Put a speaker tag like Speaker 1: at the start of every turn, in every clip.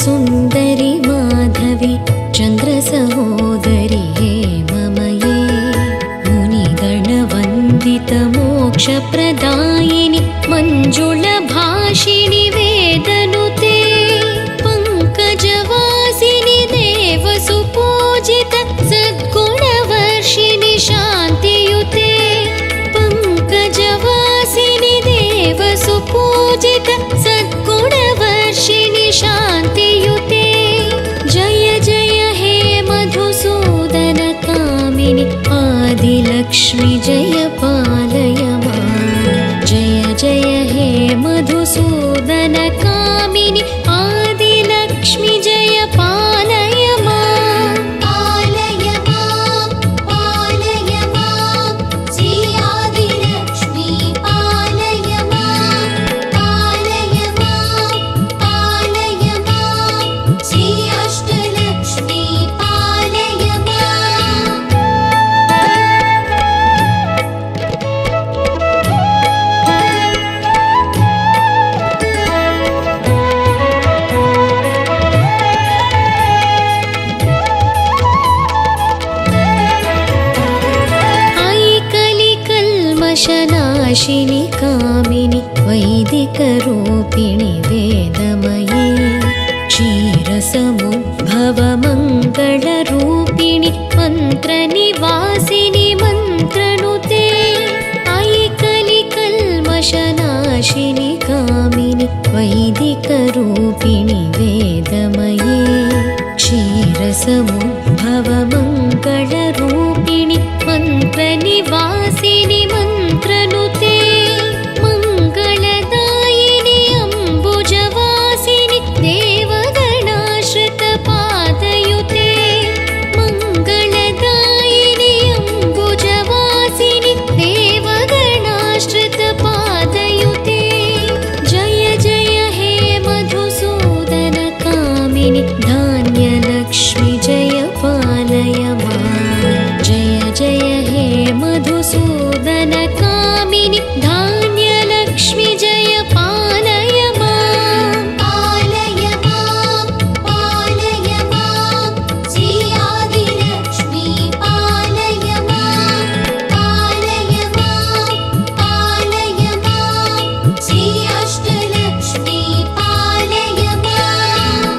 Speaker 1: सुन्दरि माधवी चन्द्रसहोदरि हेममये मुनिगणवन्दितमोक्षप्रदायिनि मञ्जुलभाषिणि वेदनुते पङ्कजवासिनि देवसुपूजित सद्गुणवर्षिणि शान्तियुते पङ्कजवासिनि देवसुपूजित सद्गुणवर्षिणि शान्तियुते जय जय हे मधुसूदन कामिनि आदिलक्ष्मि जय पालय मां जय जय हे मधुसूदन कामिनि आदिलक्ष्मि जय पालय मां पालय मां श्री आदिलक्ष्मि पालय मां श्री अष्टलक्ष्मी पालय मां ऐकलिकल्मषनाशिनि कामिनि वैदिकरूपिणि वेदमये क्षीरसमुद्भवमङ्गलरूपिणि मन्त्रनिवासिनि मन्त्रनुते ऐकलिकल्मषनाशिनि कामिनि वैदिकरूपिणि वेदमये क्षीरसमुद्भवमङ्गलरूपिणि मन्त्रनिवासिनि मन्त्रनुते मङ्गलदायिनि अम्बुजवासिनि देवगणाश्रितपादयुते मङ्गलदायिनि अम्बुजवासिनि देवगणाश्रितपादयुते जय जय हे मधुसूदन कामिनि धान्यलक्ष्मि जय पालय मां जय जय हे मधुसूदन कामिनि धान्यलक्ष्मि जय पालय मां पालय मां श्री आदिलक्ष्मि पालय मां श्री अष्टलक्ष्मी पालय मां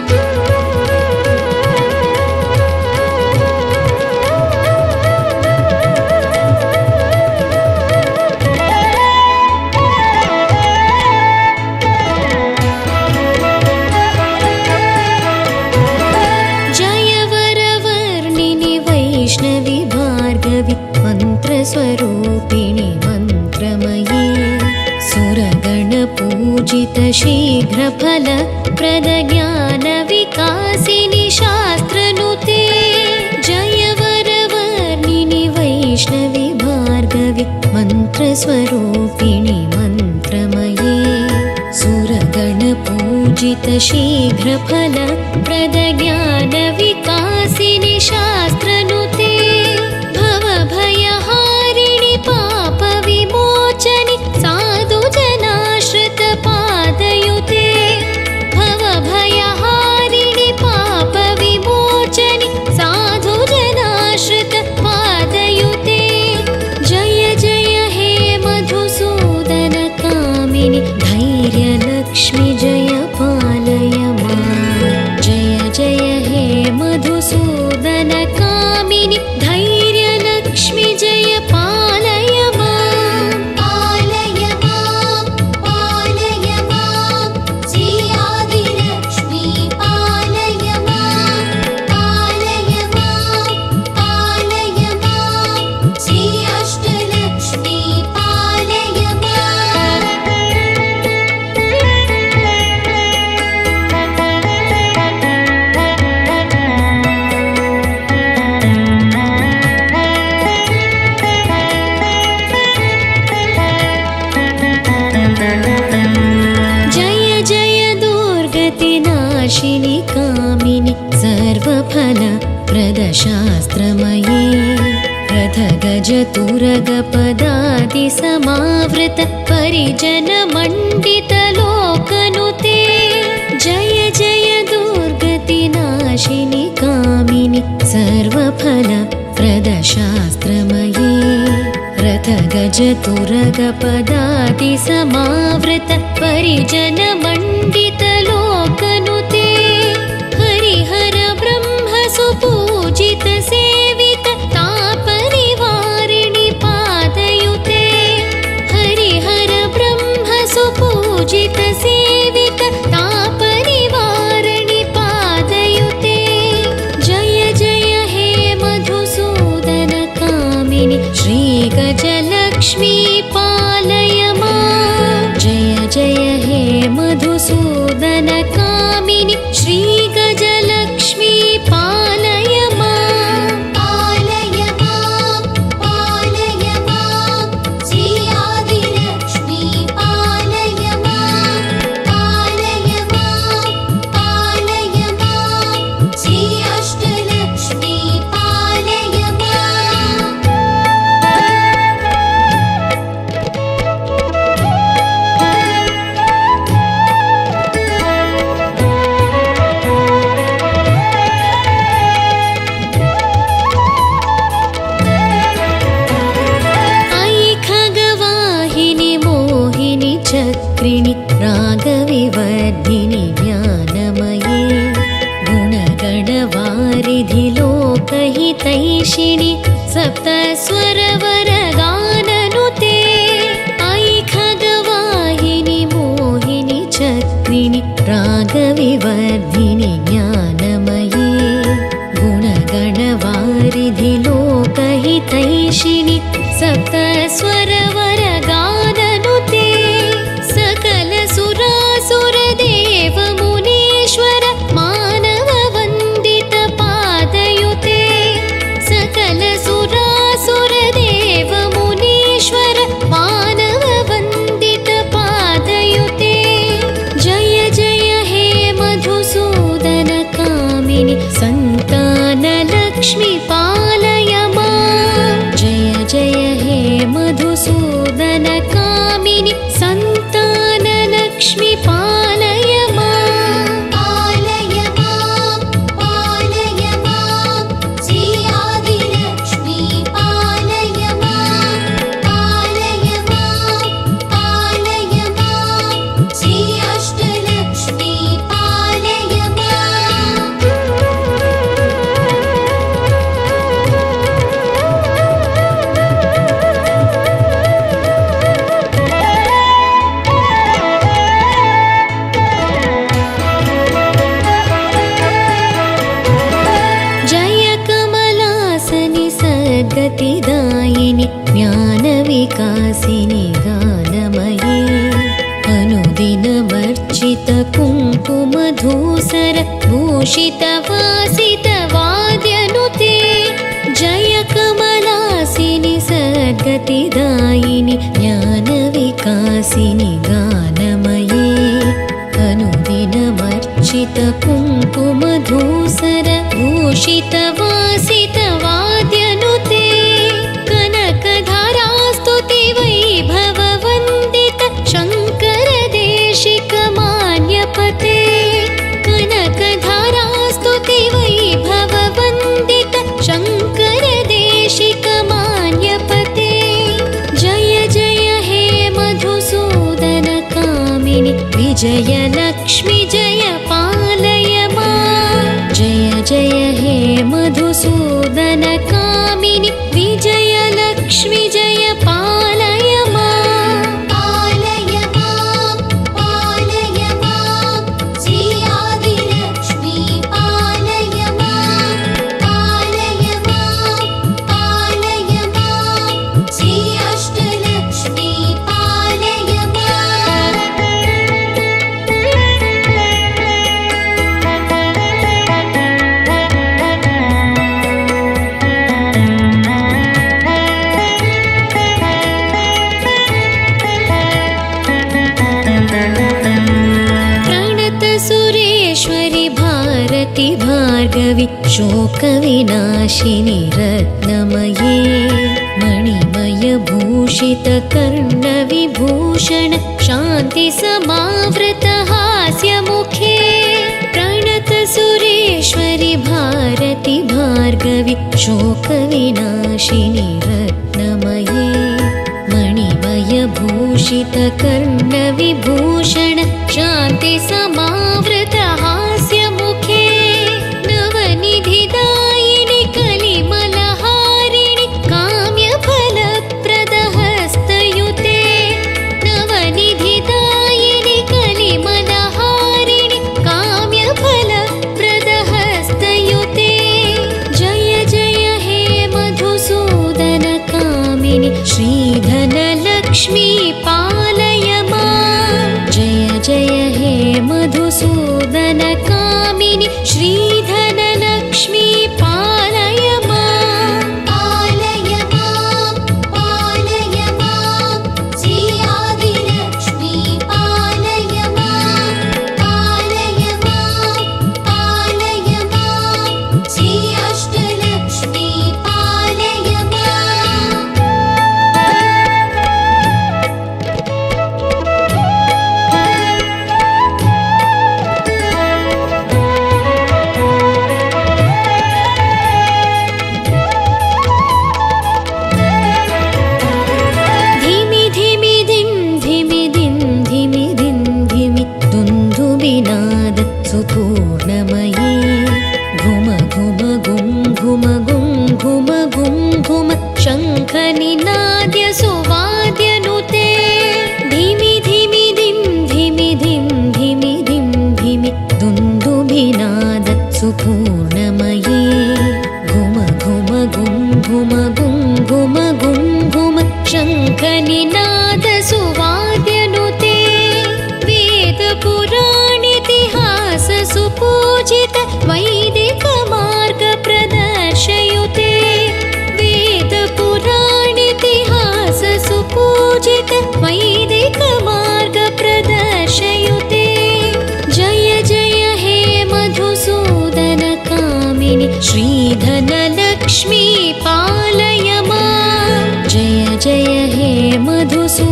Speaker 1: जय वरवर्णिनि वैष्णवि भार्गवि मन्त्रस्वरूपिणि मन्त्रमये सुरगणपूजित शीघ्रफलप्रदज्ञानविकासिनि शास्त्रनुते जय वरवर्णिनि वैष्णवि भार्गवि मन्त्रस्वरूपिणि मन्त्रमये सुरगणपूजित शीघ्रफलप्रदज्ञानविकासिनि शास्त्रनुते भवभयहारिणि पापविमोचनि साधुजनाश्रितपादयुते भवभयहारिणि पापविमोचनि साधुजनाश्रितपादयुते जय जय हे मधुसूदन कामिनि धैर्यलक्ष्मि जय पालय मां जय जय हे मधुसूदन कामिनि धैर्यलक्ष्मि जय पालय मां पालय मां श्री आदिलक्ष्मि पालय मां श्री अष्टलक्ष्मी पालय मां जय जय दुर्गतिनाशिनि कामिनि सर्वफलप्रदशास्त्रमये रथगजतुरगपदादिसमावृत परिजनमण्डितलोकनुते जय जय दुर्ग शास्त्रमये रथगजतुरगपदाति समावृत परिजनमण्डितलोकनुते हरिहर ब्रह्म सुपूजित सेवित तापनिवारिणि पादयुते हरिहर ब्रह्म सुपूजित सेवित तापनिवारिणि पादयुते जय जय हे मधुसूदन कामिनि श्रीगजलक्ष्मी पालय मां जय जय हे मधुसूदन कामिनि श्रीगजलक्ष्मी पालय मां पालय मां पालय मां श्री आदिलक्ष्मी पालय मां पालय मां पालय मां श्री अष्टलक्ष्मी पालय मां चक्रिणि रागविवर्धिनि ज्ञानमये गुणगणवारिधि लोकहितैषिणि सप्तस्वरवरगाननुते अयि खगवाहिनि मोहिनि चक्रिणि रागविवर्धिनि ज्ञानमये गुणगणवारिधि लोकहितैषिणि सप्तस्वरवरगाननुते सुरासुरदेव मुनीश्वर मानव वन्दित पादयुते सकल सुरासुरदेव मुनीश्वर मानव वन्दित पादयुते जय जय हे मधुसूदन कामिनि सन्तानलक्ष्मी पालय मां जय जय हे मधुसूदन कामिनि लक्ष्मी पालय मां पालय मां पालय मां श्री आदिलक्ष्मी पालय मां पालय मां पालय मां श्री अष्टलक्ष्मी पालय मां गतिदायिनि ज्ञानविकासिनि गानमये अनुदिनवर्चित कुङ्कुमधूसर भूषित वासित वाद्यनुते जय कमलासिनि सद्गतिदायिनि ज्ञानविकासिनि गानमये अनुदिनवर्चित कुङ्कुमधूसर भूषित वासित वाद्यनुते कनकधारास्तुति वैभव वन्दित शङ्कर देशिक मान्यपते कनकधारास्तुति वैभव वन्दित शङ्कर देशिक मान्यपते जय जय हे मधुसूदन कामिनि विजयलक्ष्मी जय पालय मां जय जय हे मधुसूदन कामिनि विजयलक्ष्मी जय पालय मां पालय मां पालय मां श्री आदिलक्ष्मी पालय मां पालय मां पालय मां श्री अष्टलक्ष्मी पालय मां भार्गवी शोकविनाशिनि रत्नमये मणिमयभूषित कर्णविभूषण शान्ति समावृत हास्यमुखे प्रणत सुरेश्वरि भारति भार्गवी वैभवी शोकविनाशिनि रत्नमये मणिमयभूषितकर्णविभूषण शान्तिसमावृत हास्यमुखे नवनिधिदायिनि कलिमलहारिणि काम्यफलप्रदहस्तयुते नवनिधिदायिनि कलिमलहारिणि काम्यफलप्रदहस्तयुते जय जय हे मधुसूदनकामिनि श्रीधनलक्ष्मी पालय मां जय जय हे मधुसूदनकामिनि श्रीधनलक्ष्मी पालय मां पालय मां पालय मां श्री आदिलक्ष्मी पालय मां पालय मां पालय मां श्री अष्टलक्ष्मी पालय मां धिमि धिमि धिं धिमि धिं धिमि धिं धिमि दुन्दुभिनाद सुपूर्णमये घुम घुम गुं घुम गुं घुम गुं घुम शङ्खनिनाद्य सुवाद्यनुते धिमि धिमि धिं धिमि धिं धिमि धिं धिमि दुन्दुभिनाद सुपूर्णमये घुम घुम गुं घुम गुं घुम गुं घुम शङ्खनिनाद सुवाद्यनुते वेदपुराणेतिहास सुपूजित वैदिकमार्ग प्रदर्शयुते वेदपुराणेतिहास सुपूजित वैदिकमार्ग प्रदर्शयुते जय जय हे मधुसूदनकामिनि श्रीधनलक्ष्मी पालय मां जय जय हे मधुसूदनकामिनि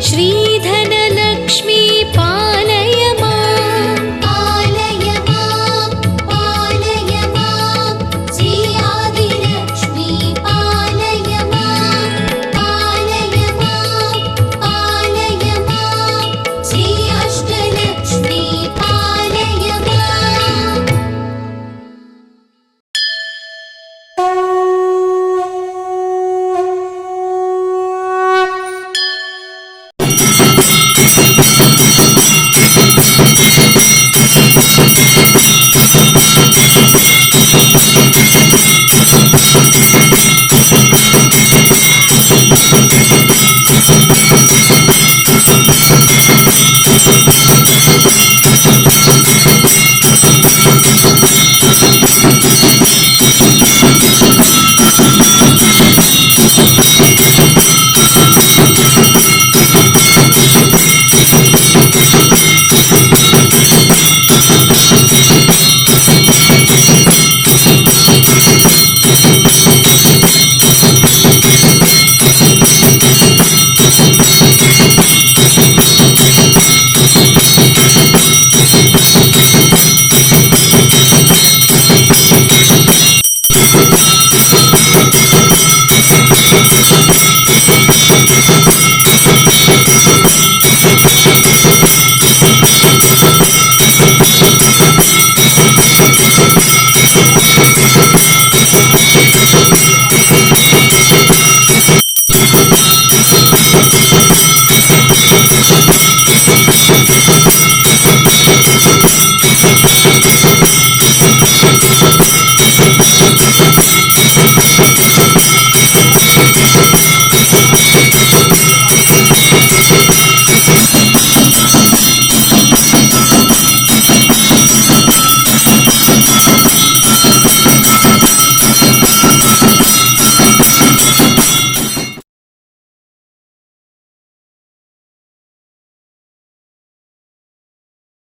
Speaker 1: श्रीधनलक्ष्मी पालय मां पालय मां पालय मां श्री आदिलक्ष्मी पालय मां पालय मां पालय मां श्री अष्टलक्ष्मी पालय मां